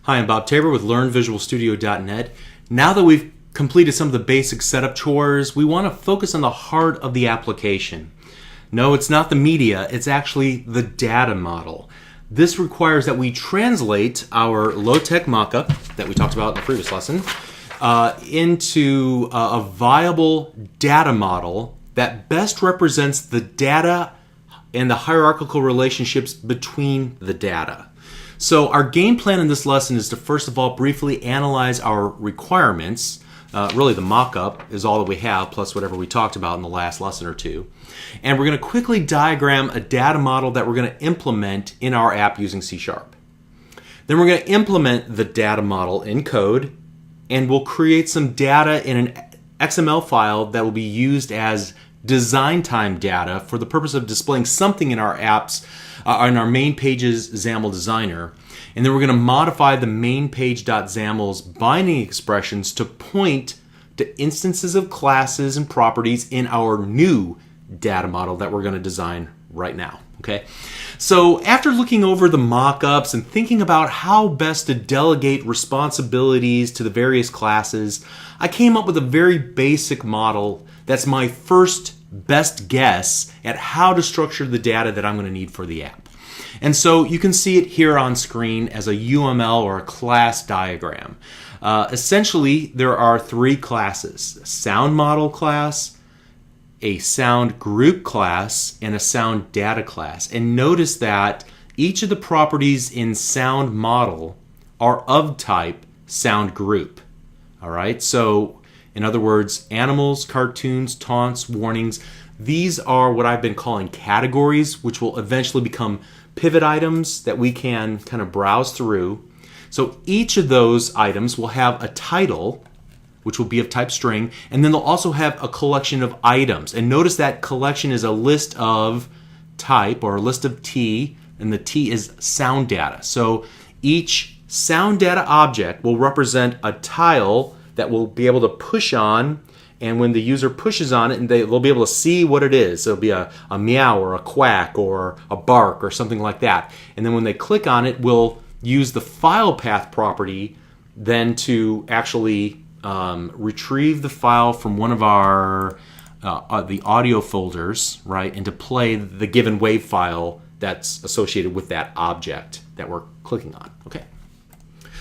Hi, I'm Bob Tabor with LearnVisualStudio.net. Now that we've completed some of the basic setup chores, we want to focus on the heart of the application. No, it's not the media, it's actually the data model. This requires that we translate our low-tech mockup that we talked about in the previous lesson into a viable data model that best represents the data and the hierarchical relationships between the data. So our game plan in this lesson is to first of all briefly analyze our requirements. Really the mock-up is all that we have, plus whatever we talked about in the last lesson or two. And we're going to quickly diagram a data model that we're going to implement in our app using C#. Then we're going to implement the data model in code, and we'll create some data in an XML file that will be used as design time data for the purpose of displaying something in our apps, in our main page's XAML designer. And then we're going to modify the main page.xaml's binding expressions to point to instances of classes and properties in our new data model that we're going to design right now. Okay? So after looking over the mock-ups and thinking about how best to delegate responsibilities to the various classes, I came up with a very basic model that's my first best guess at how to structure the data that I'm going to need for the app. And so you can see it here on screen as a UML or a class diagram. Essentially, there are three classes: a sound model class, a sound group class, and a sound data class. And notice that each of the properties in sound model are of type sound group. All right, so in other words, animals, cartoons, taunts, warnings, these are what I've been calling categories, which will eventually become pivot items that we can kind of browse through. So each of those items will have a title, which will be of type string, and then they'll also have a collection of items. And notice that collection is a list of type, or a list of T, and the T is sound data. So each sound data object will represent a tile that we'll be able to push on, and when the user pushes on it, and they'll be able to see what it is. It'll be a meow or a quack or a bark or something like that. And then when they click on it, we'll use the file path property then to actually retrieve the file from one of our the audio folders, right, and to play the given WAV file that's associated with that object that we're clicking on. Okay.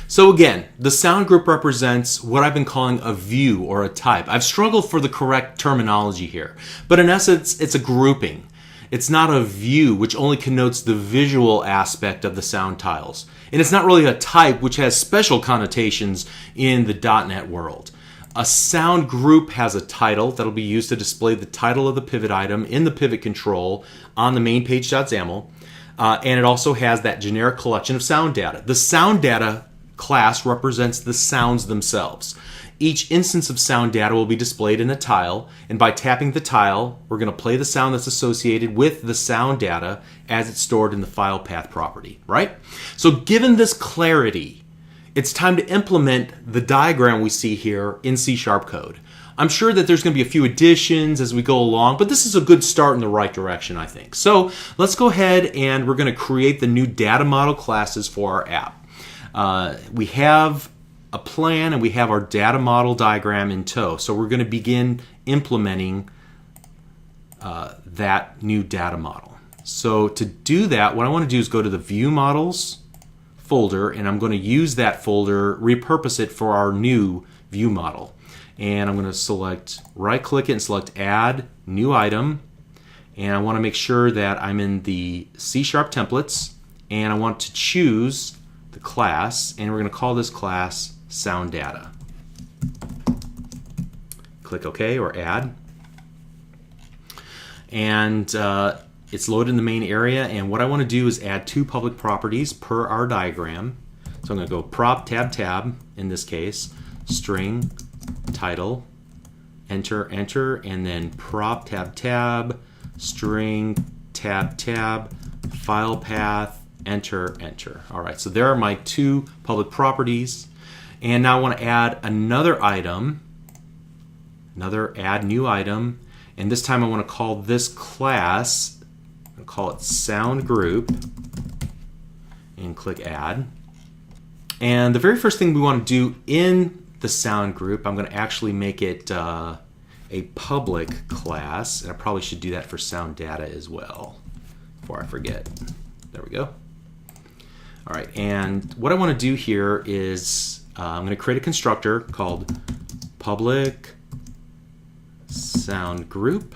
So again, the sound group represents what I've been calling a view or a type. I've struggled for the correct terminology here, but in essence, it's a grouping. It's not a view, which only connotes the visual aspect of the sound tiles. And it's not really a type, which has special connotations in the .NET world. A sound group has a title that'll be used to display the title of the pivot item in the pivot control on the main page.xaml. And it also has that generic collection of sound data. The sound data class represents the sounds themselves. Each instance of sound data will be displayed in a tile, and by tapping the tile, we're going to play the sound that's associated with the sound data as it's stored in the file path property, right? So given this clarity, it's time to implement the diagram we see here in C# code. I'm sure that there's going to be a few additions as we go along, but this is a good start in the right direction, I think. So let's go ahead and we're going to create the new data model classes for our app. We have a plan and we have our data model diagram in tow. So we're going to begin implementing that new data model. So to do that, what I want to do is go to the View Models folder, and I'm going to use that folder, repurpose it for our new view model. And I'm going to select, right-click it and select Add New Item. And I want to make sure that I'm in the C# templates, and I want to choose the class, and we're going to call this class Sound Data. Click OK or Add. And it's loaded in the main area, and what I want to do is add two public properties per our diagram. So I'm going to go prop tab tab, in this case, string title, enter, enter, and then prop tab tab, string tab tab, file path, enter, enter. All right, so there are my two public properties. And now I want to add another item, another add new item, and this time I want to call this class, call it sound group, and click add. And the very first thing we want to do in the sound group, I'm going to actually make it a public class, and I probably should do that for sound data as well before I forget. There we go. All right, and what I want to do here is I'm going to create a constructor called public sound group,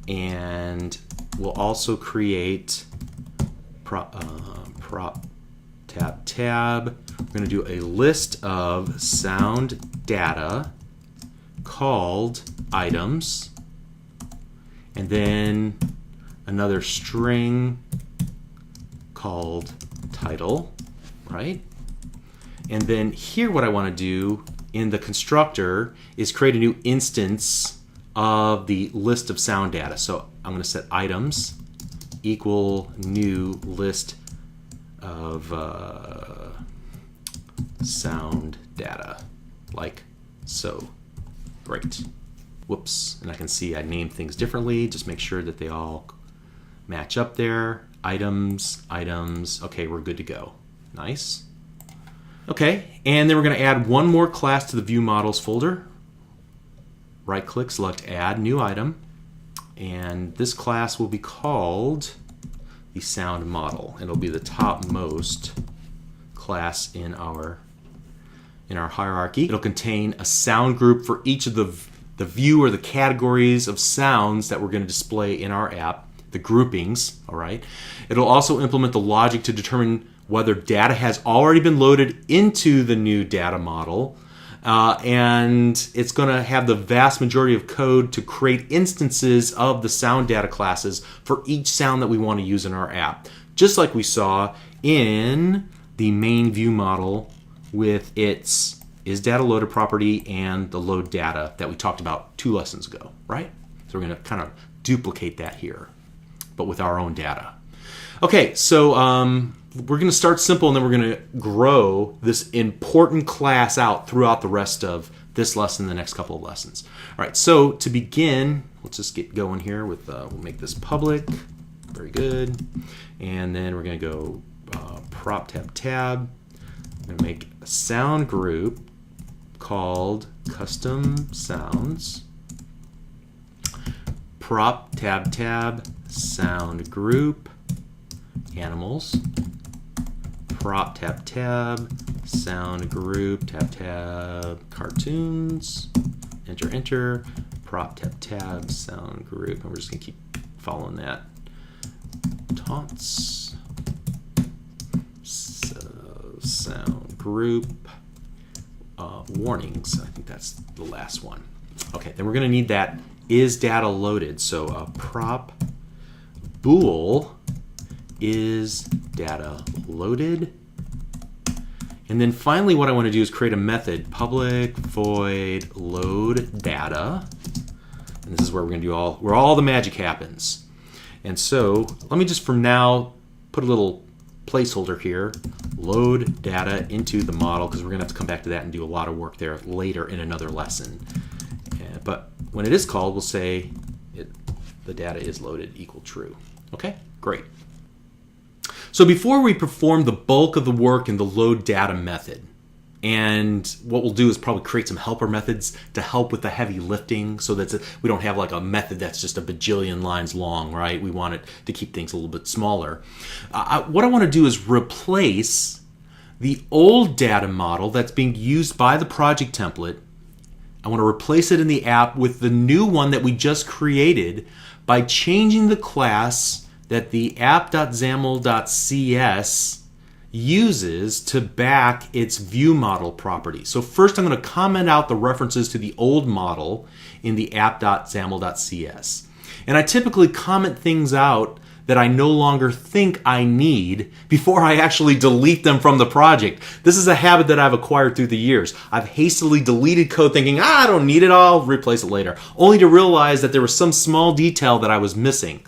and we'll also create prop tab. We're going to do a list of sound data called items, and then another string called title, right? And then here what I want to do in the constructor is create a new instance of the list of sound data. So I'm going to set items equal new list of sound data, like so. Great. Whoops. And I can see I named things differently. Just make sure that they all match up there. Items, items. Okay, we're good to go. Nice. Okay, and then we're going to add one more class to the view models folder. Right click, select add new item, and this class will be called the sound model. It'll be the topmost class in our hierarchy. It'll contain a sound group for each of the view or the categories of sounds that we're going to display in our app, the groupings, all right? It'll also implement the logic to determine whether data has already been loaded into the new data model, and it's going to have the vast majority of code to create instances of the sound data classes for each sound that we want to use in our app, just like we saw in the main view model with its isDataLoaded property and the load data that we talked about 2 lessons ago, right? So we're going to kind of duplicate that here, but with our own data. Okay, so we're going to start simple, and then we're going to grow this important class out throughout the rest of this lesson, the next couple of lessons. All right, so to begin, let's just get going here with, we'll make this public. Very good. And then we're going to go prop tab. I'm going to make a sound group called custom sounds. Prop tab sound group animals. Prop tab sound group tab cartoons. Enter. Prop tab sound group, and we're just going to keep following that. Taunts. Sound group warnings. I think that's the last one. Okay, then we're going to need that isDataLoaded. So prop bool isDataLoaded. And then finally what I want to do is create a method, public void load data. And this is where we're going to do where all the magic happens. And so let me just for now put a little placeholder here, load data into the model, because we're going to have to come back to that and do a lot of work there later in another lesson. But when it is called, we'll say the data is loaded equal true. Okay, great. So before we perform the bulk of the work in the load data method, and what we'll do is probably create some helper methods to help with the heavy lifting, so that we don't have like a method that's just a bajillion lines long, right? We want it to keep things a little bit smaller. What I want to do is replace the old data model that's being used by the project template. I want to replace it in the app with the new one that we just created by changing the class that the app.xaml.cs uses to back its view model property. So first I'm going to comment out the references to the old model in the app.xaml.cs. And I typically comment things out that I no longer think I need before I actually delete them from the project. This is a habit that I've acquired through the years. I've hastily deleted code thinking, I don't need it, I'll replace it later, only to realize that there was some small detail that I was missing.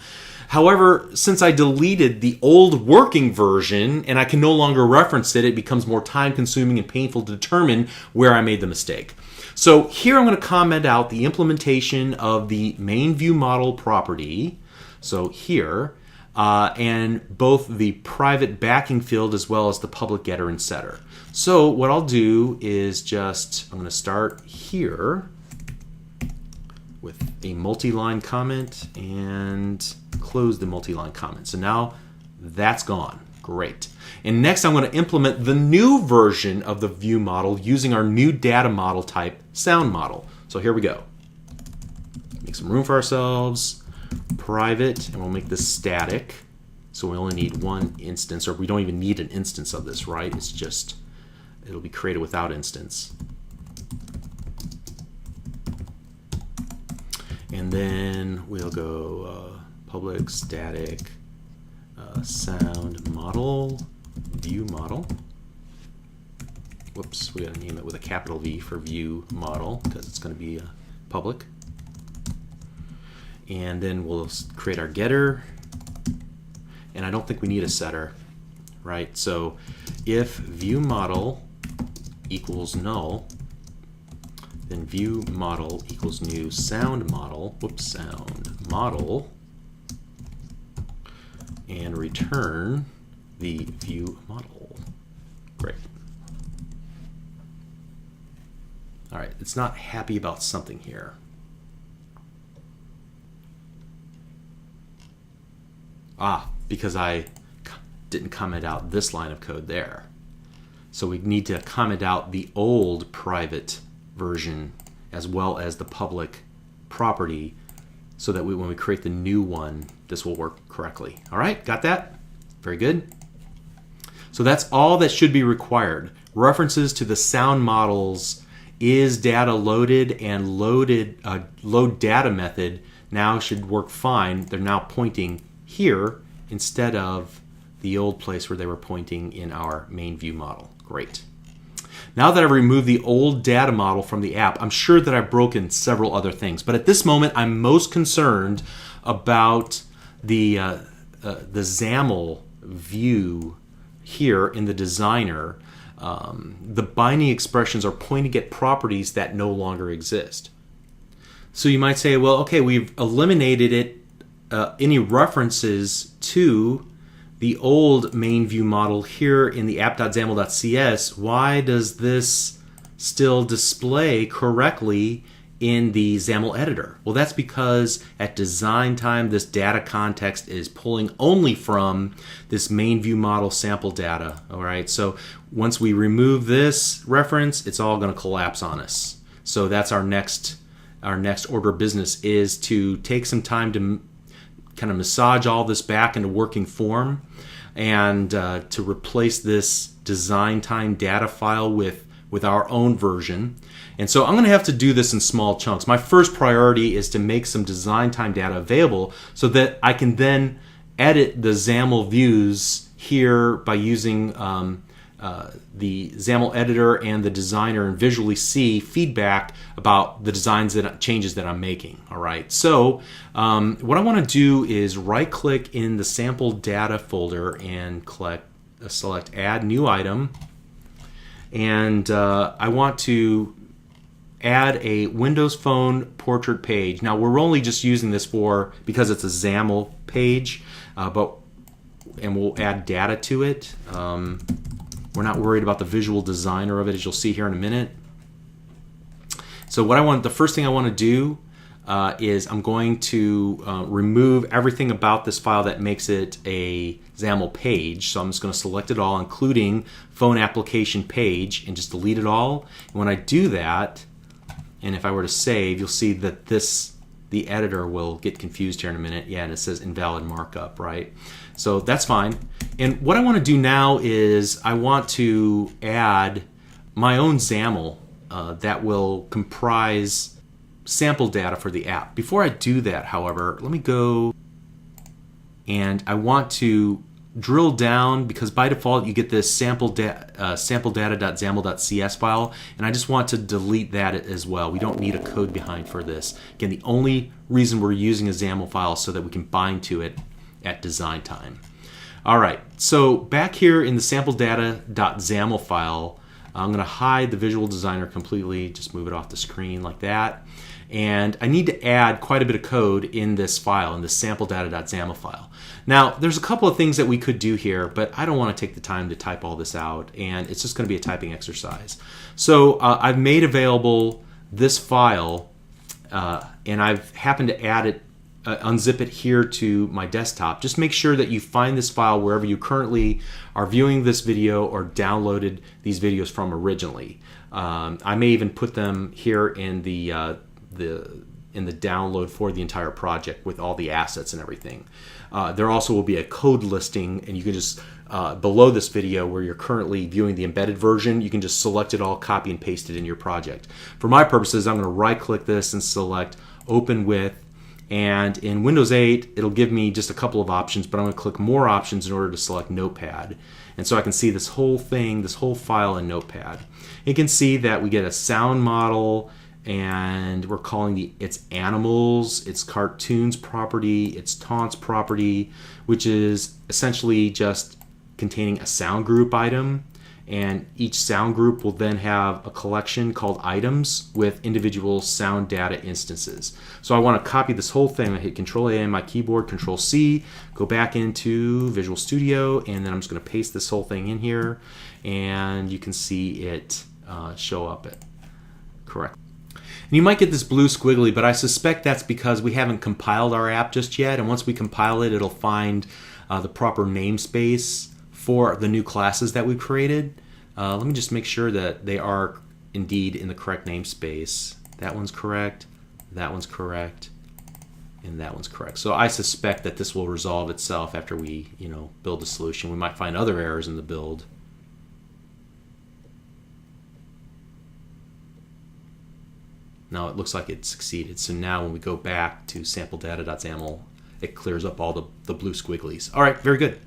However, since I deleted the old working version and I can no longer reference it, it becomes more time-consuming and painful to determine where I made the mistake. So here I'm going to comment out the implementation of the main view model property. So here, and both the private backing field as well as the public getter and setter. So what I'll do is I'm going to start here with a multi-line comment and close the multi-line comment. So now that's gone. Great. And next I'm going to implement the new version of the view model using our new data model type, sound model. So here we go. Make some room for ourselves. Private, and we'll make this static. So we only need one instance, or we don't even need an instance of this, right? It's just, it'll be created without instance. And then we'll go public static sound model, view model. Whoops, we gotta name it with a capital V for view model because it's gonna be public. And then we'll create our getter. And I don't think we need a setter, right? So if view model equals null, then view model equals new sound model, sound model, and return the view model. Great. All right, it's not happy about something here. Because I didn't comment out this line of code there. So we need to comment out the old private version as well as the public property so that when we create the new one, this will work correctly. All right, got that? Very good. So that's all that should be required. References to the sound models is data loaded and load data method now should work fine. They're now pointing here instead of the old place where they were pointing in our main view model. Great. Now that I've removed the old data model from the app, I'm sure that I've broken several other things. But at this moment, I'm most concerned about the XAML view here in the designer. The binding expressions are pointing at properties that no longer exist. So you might say, well, okay, we've eliminated it. Any references to the old main view model here in the app.xaml.cs, why does this still display correctly in the XAML editor? Well, that's because at design time, this data context is pulling only from this main view model sample data. All right, so once we remove this reference, it's all going to collapse on us. So that's our next order of business, is to take some time to kind of massage all this back into working form and to replace this design time data file with our own version. And so I'm going to have to do this in small chunks. My first priority is to make some design time data available so that I can then edit the XAML views here by using the XAML editor and the designer and visually see feedback about the changes that I'm making. All right. So what I want to do is right-click in the sample data folder and select Add New Item, and I want to add a Windows Phone portrait page. Now we're only just using this because it's a XAML page, and we'll add data to it. We're not worried about the visual designer of it, as you'll see here in a minute. So the first thing I want to do is I'm going to remove everything about this file that makes it a XAML page. So I'm just going to select it all, including phone application page, and just delete it all. And when I do that, and if I were to save, you'll see that the editor will get confused here in a minute. Yeah, and it says invalid markup, right? So that's fine. And what I want to do now is I want to add my own XAML that will comprise sample data for the app. Before I do that, however, let me go, and I want to drill down, because by default you get this sample data.xaml.cs file, and I just want to delete that as well. We don't need a code behind for this. Again, the only reason we're using a XAML file is so that we can bind to it at design time. All right, so back here in the sample data.xaml file, I'm going to hide the visual designer completely, just move it off the screen like that. And I need to add quite a bit of code in this file, in the sample-data.xaml file. Now, there's a couple of things that we could do here, but I don't want to take the time to type all this out, and it's just going to be a typing exercise. So I've made available this file, and I've happened to add it, unzip it here to my desktop. Just make sure that you find this file wherever you currently are viewing this video or downloaded these videos from originally. I may even put them here in the download for the entire project with all the assets and everything. There also will be a code listing, and you can just below this video where you're currently viewing the embedded version, you can just select it all, copy and paste it in your project. For my purposes, I'm going to right click this and select Open With, and in Windows 8 it'll give me just a couple of options, but I'm going to click More Options in order to select Notepad. And so I can see this whole thing, this whole file in Notepad. You can see that we get a sound model, and we're calling its animals, its cartoons property, its taunts property, which is essentially just containing a sound group item. And each sound group will then have a collection called items with individual sound data instances. So I want to copy this whole thing. I hit Control-A on my keyboard, Control-C, go back into Visual Studio, and then I'm just going to paste this whole thing in here, and you can see it show up correct. And you might get this blue squiggly, but I suspect that's because we haven't compiled our app just yet, and once we compile it, it'll find the proper namespace for the new classes that we've created. Let me just make sure that they are indeed in the correct namespace. That one's correct, that one's correct, and that one's correct. So I suspect that this will resolve itself after we, build a solution. We might find other errors in the build. Now it looks like it succeeded. So now when we go back to sample-data.xaml, it clears up all the blue squigglies. All right, very good.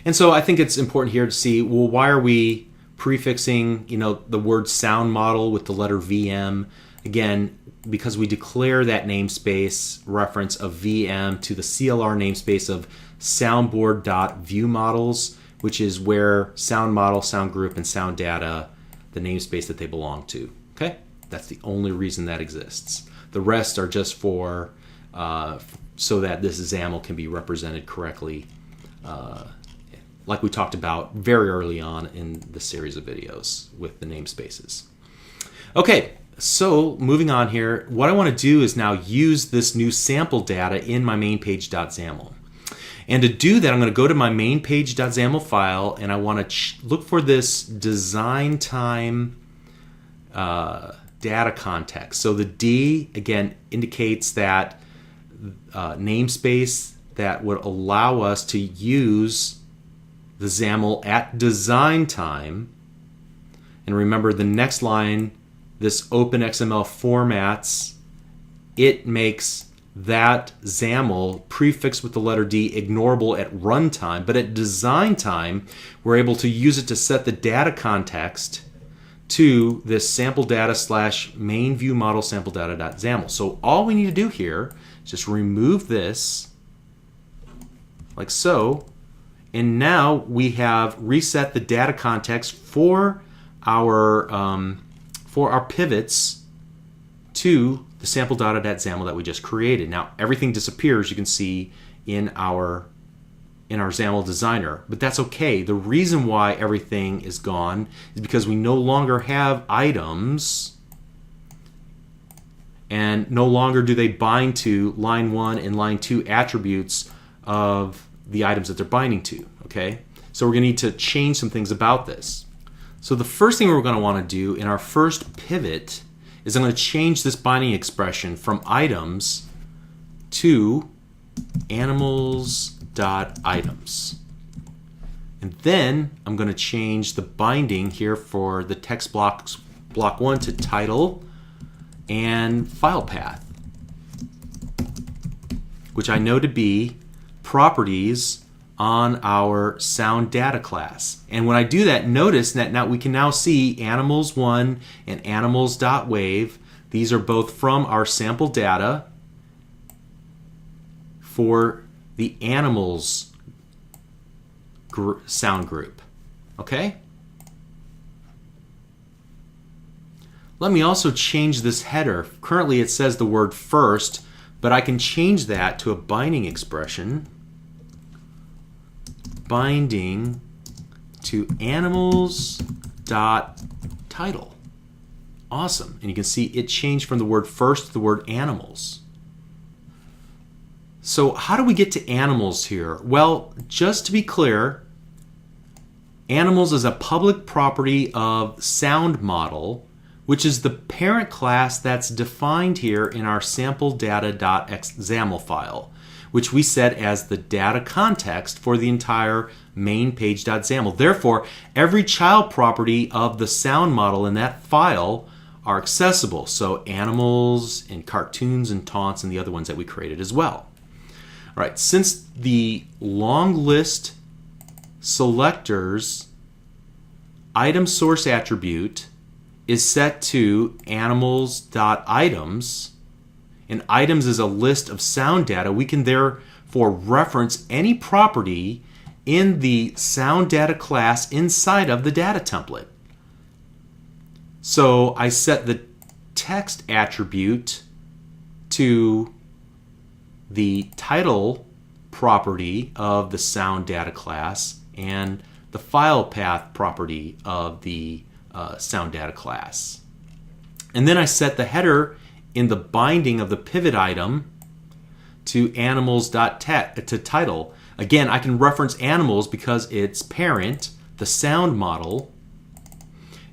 And so I think it's important here to see, well, why are we prefixing, the word sound model with the letter VM? Again, because we declare that namespace reference of VM to the CLR namespace of SoundBoard.viewModels, which is where sound model, sound group, and sound data, the namespace that they belong to. Okay, that's the only reason that exists. The rest are just for so that this XAML can be represented correctly, like we talked about very early on in the series of videos with the namespaces. Okay, so moving on here, what I want to do is now use this new sample data in my main page.xaml. And to do that, I'm going to go to my main page.xaml file, and I want to look for this design time data context. So the D, again, indicates that namespace that would allow us to use the XAML at design time. And remember, the next line, this open XML formats, it makes that XAML prefixed with the letter D ignorable at runtime, but at design time, we're able to use it to set the data context to this sample data / main view model sample data.xaml. So all we need to do here is just remove this like so, and now we have reset the data context for our pivots to the sample data.xaml that we just created. Now everything disappears, you can see, in our XAML designer, but that's okay. The reason why everything is gone is because we no longer have items, and no longer do they bind to line 1 and line 2 attributes of the items that they're binding to. Okay, so we're going to need to change some things about this. So the first thing we're going to want to do in our first pivot is I'm going to change this binding expression from items to animals.items. And then I'm going to change the binding here for the text block 1 to title and file path, which I know to be properties on our sound data class. And when I do that, notice that now we can now see animals1 and animals.wave. These are both from our sample data for the animals sound group. Okay? Let me also change this header. Currently it says the word first, but I can change that to a binding expression. Binding to animals.title. Awesome. And you can see it changed from the word first to the word animals. So how do we get to animals here? Well, just to be clear, animals is a public property of SoundModel, which is the parent class that's defined here in our sample-data.xaml file, which we set as the data context for the entire main page.xaml. Therefore, every child property of the SoundModel in that file are accessible. So animals and cartoons and taunts and the other ones that we created as well. All right, since the long list selectors item source attribute is set to animals.items, and items is a list of sound data, we can therefore reference any property in the sound data class inside of the data template. So I set the text attribute to the title property of the sound data class and the file path property of the sound data class. And then I set the header in the binding of the pivot item to animals.title. Again, I can reference animals because its parent, the SoundModel,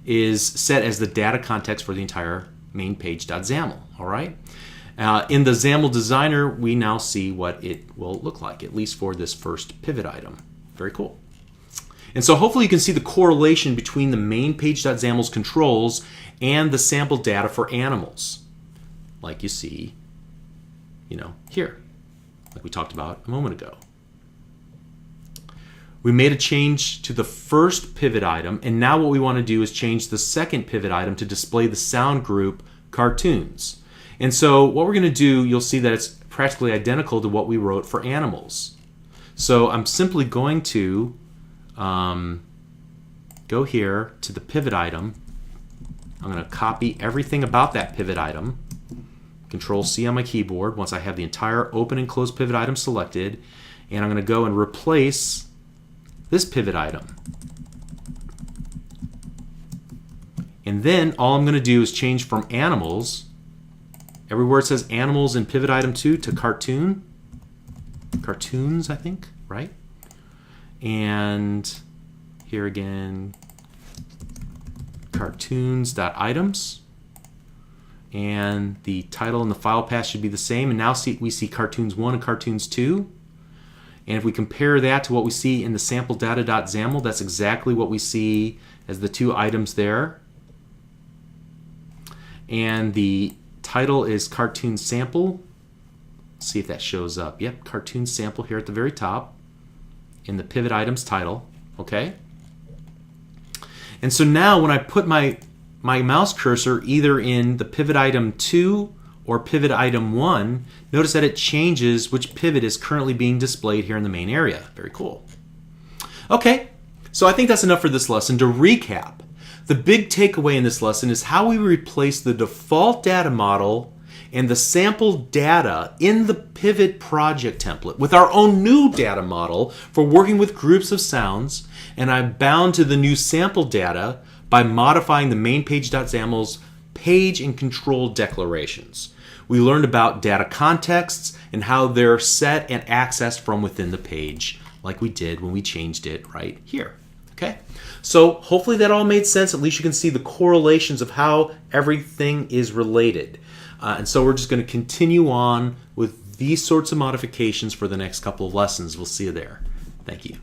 is set as the data context for the entire main page.xaml. All right. In the XAML designer, we now see what it will look like, at least for this first pivot item. Very cool. And so hopefully you can see the correlation between the main page.xaml's controls and the sample data for animals, like you see, here, like we talked about a moment ago. We made a change to the first pivot item, and now what we want to do is change the second pivot item to display the sound group cartoons. And so what we're going to do, you'll see that it's practically identical to what we wrote for animals. So I'm simply going to go here to the pivot item. I'm going to copy everything about that pivot item. Control C on my keyboard once I have the entire open and close pivot item selected. And I'm going to go and replace this pivot item. And then all I'm going to do is change from animals, everywhere it says animals in pivot item 2, to cartoons, I think, right? And here again, cartoons.items. And the title and the file path should be the same. And now we see cartoons 1 and cartoons 2. And if we compare that to what we see in the sample data.xaml, that's exactly what we see as the two items there. And the title is cartoon sample. Let's see if that shows up. Yep, cartoon sample here at the very top in the pivot items title. Okay. And so now when I put my mouse cursor either in the pivot item 2 or pivot item 1, notice that it changes which pivot is currently being displayed here in the main area. Very cool. Okay, so I think that's enough for this lesson. To recap, the big takeaway in this lesson is how we replace the default data model and the sample data in the pivot project template with our own new data model for working with groups of sounds, and I'm bound to the new sample data by modifying the main page.xaml's page and control declarations. We learned about data contexts and how they're set and accessed from within the page, like we did when we changed it right here. Okay, so hopefully that all made sense. At least you can see the correlations of how everything is related. And so we're just going to continue on with these sorts of modifications for the next couple of lessons. We'll see you there. Thank you.